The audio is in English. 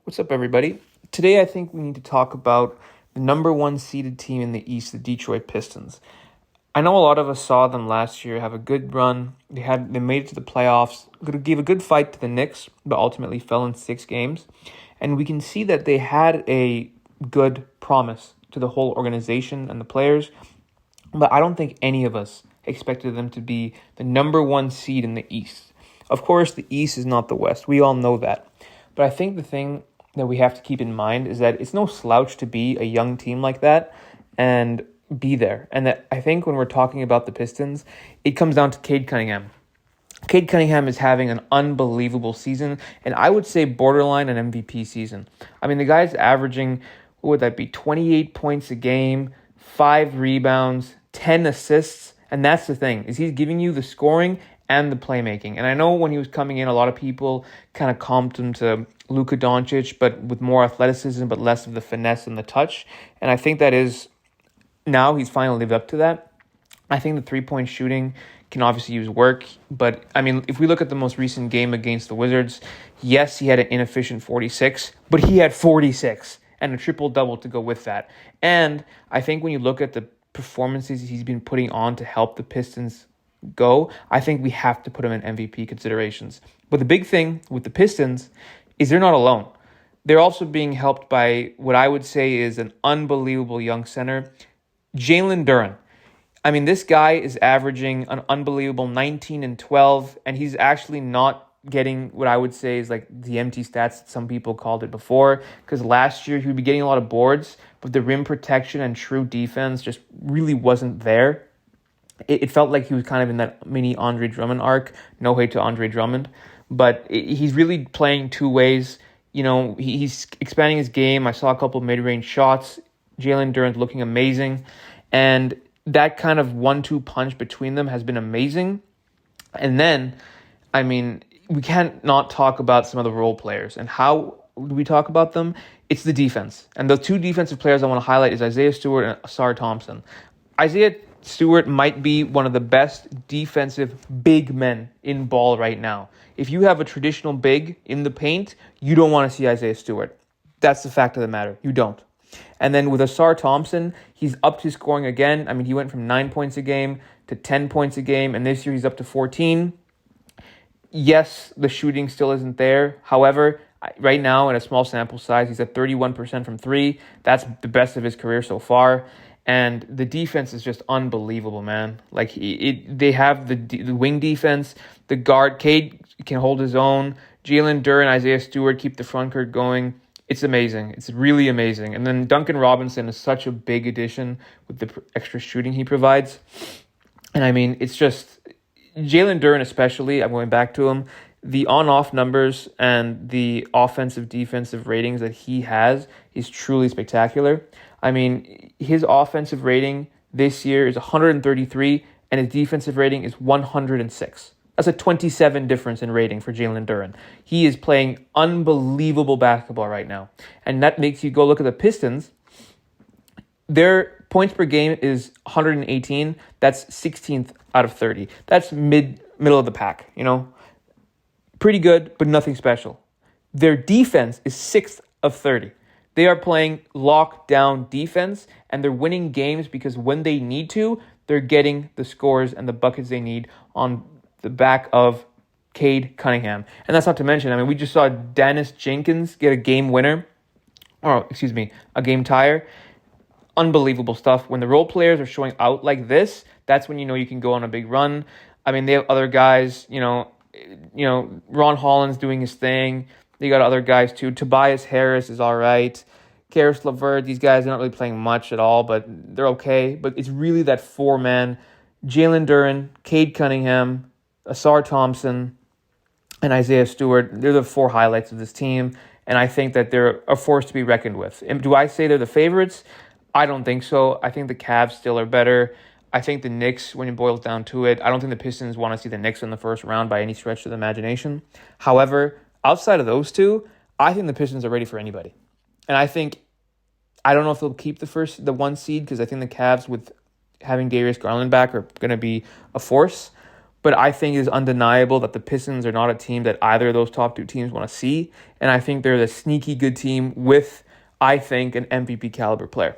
What's up, everybody? Today, I think we need to talk about the number one seeded team in the East, the Detroit Pistons. I know a lot of us saw them last year have a good run. They made it to the playoffs, gave a good fight to the Knicks, but ultimately fell in 6 games. And we can see that they had a good promise to the whole organization and the players, but I don't think any of us expected them to be the number one seed in the East. Of course, the East is not the West. We all know that. But I think the thing that we have to keep in mind is that it's no slouch to be a young team like that and be there. And that I think when we're talking about the Pistons, it comes down to Cade Cunningham. Cade Cunningham is having an unbelievable season, and I would say borderline an MVP season. I mean, the guy's averaging, what would that be, 28 points a game, 5 rebounds, 10 assists, and that's the thing, is he's giving you the scoring and the playmaking. And I know when he was coming in, a lot of people kind of comped him to Luka Doncic, but with more athleticism, but less of the finesse and the touch. And I think that is, now he's finally lived up to that. I think the three-point shooting can obviously use work, but I mean, if we look at the most recent game against the Wizards, yes, he had an inefficient 46, but he had 46 and a triple-double to go with that. And I think when you look at the performances he's been putting on to help the Pistons go, I think we have to put him in MVP considerations. But the big thing with the Pistons is they're not alone. They're also being helped by what I would say is an unbelievable young center, Jalen Duren. I mean, this guy is averaging an unbelievable 19 and 12, and he's actually not getting what I would say is like the empty stats that some people called it before, because last year he would be getting a lot of boards, but the rim protection and true defense just really wasn't there. It felt like he was kind of in that mini Andre Drummond arc. No hate to Andre Drummond, but he's really playing two ways. You know, he's expanding his game. I saw a couple mid-range shots. Jalen Duren's looking amazing, and that kind of 1-2 punch between them has been amazing. And then, I mean, we can't not talk about some of the role players. And how do we talk about them? It's the defense. And the two defensive players I want to highlight is Isaiah Stewart and Asar Thompson. Isaiah Stewart might be one of the best defensive big men in ball right now. If you have a traditional big in the paint, you don't want to see Isaiah Stewart. That's the fact of the matter. You don't. And then with Asar Thompson, he's upped his scoring again. I mean, he went from 9 points a game to 10 points a game, and this year he's up to 14. Yes, the shooting still isn't there. However, right now in a small sample size, he's at 31% from three. That's the best of his career so far. And the defense is just unbelievable, man. Like, they have the wing defense. The guard, Cade, can hold his own. Jalen Duren, Isaiah Stewart keep the front court going. It's amazing. It's really amazing. And then Duncan Robinson is such a big addition with the extra shooting he provides. And I mean, it's just Jalen Duren especially, I'm going back to him, the on-off numbers and the offensive-defensive ratings that he has is truly spectacular. I mean, his offensive rating this year is 133, and his defensive rating is 106. That's a 27 difference in rating for Jalen Duren. He is playing unbelievable basketball right now. And that makes you go look at the Pistons. Their points per game is 118. That's 16th out of 30. That's middle of the pack, you know. Pretty good, but nothing special. Their defense is 6th of 30. They are playing lockdown defense, and they're winning games because when they need to, they're getting the scores and the buckets they need on the back of Cade Cunningham. And that's not to mention, I mean, we just saw Dennis Jenkins get a game winner, a game tire. Unbelievable stuff. When the role players are showing out like this, that's when you know you can go on a big run. I mean, they have other guys, you know, Ron Holland's doing his thing. They got other guys too. Tobias Harris is all right. Karis LeVert, these guys are not really playing much at all, but they're okay. But it's really that four-man, Jalen Duren, Cade Cunningham, Asar Thompson, and Isaiah Stewart. They're the four highlights of this team, and I think that they're a force to be reckoned with. And do I say they're the favorites? I don't think so. I think the Cavs still are better. I think the Knicks, when it boils down to it, I don't think the Pistons want to see the Knicks in the first round by any stretch of the imagination. However, outside of those two, I think the Pistons are ready for anybody. And I don't know if they'll keep the 1 seed, because I think the Cavs, with having Darius Garland back, are going to be a force. but I think it is undeniable that the Pistons are not a team that either of those top two teams want to see, and I think they're a sneaky good team with, I think, an MVP caliber player.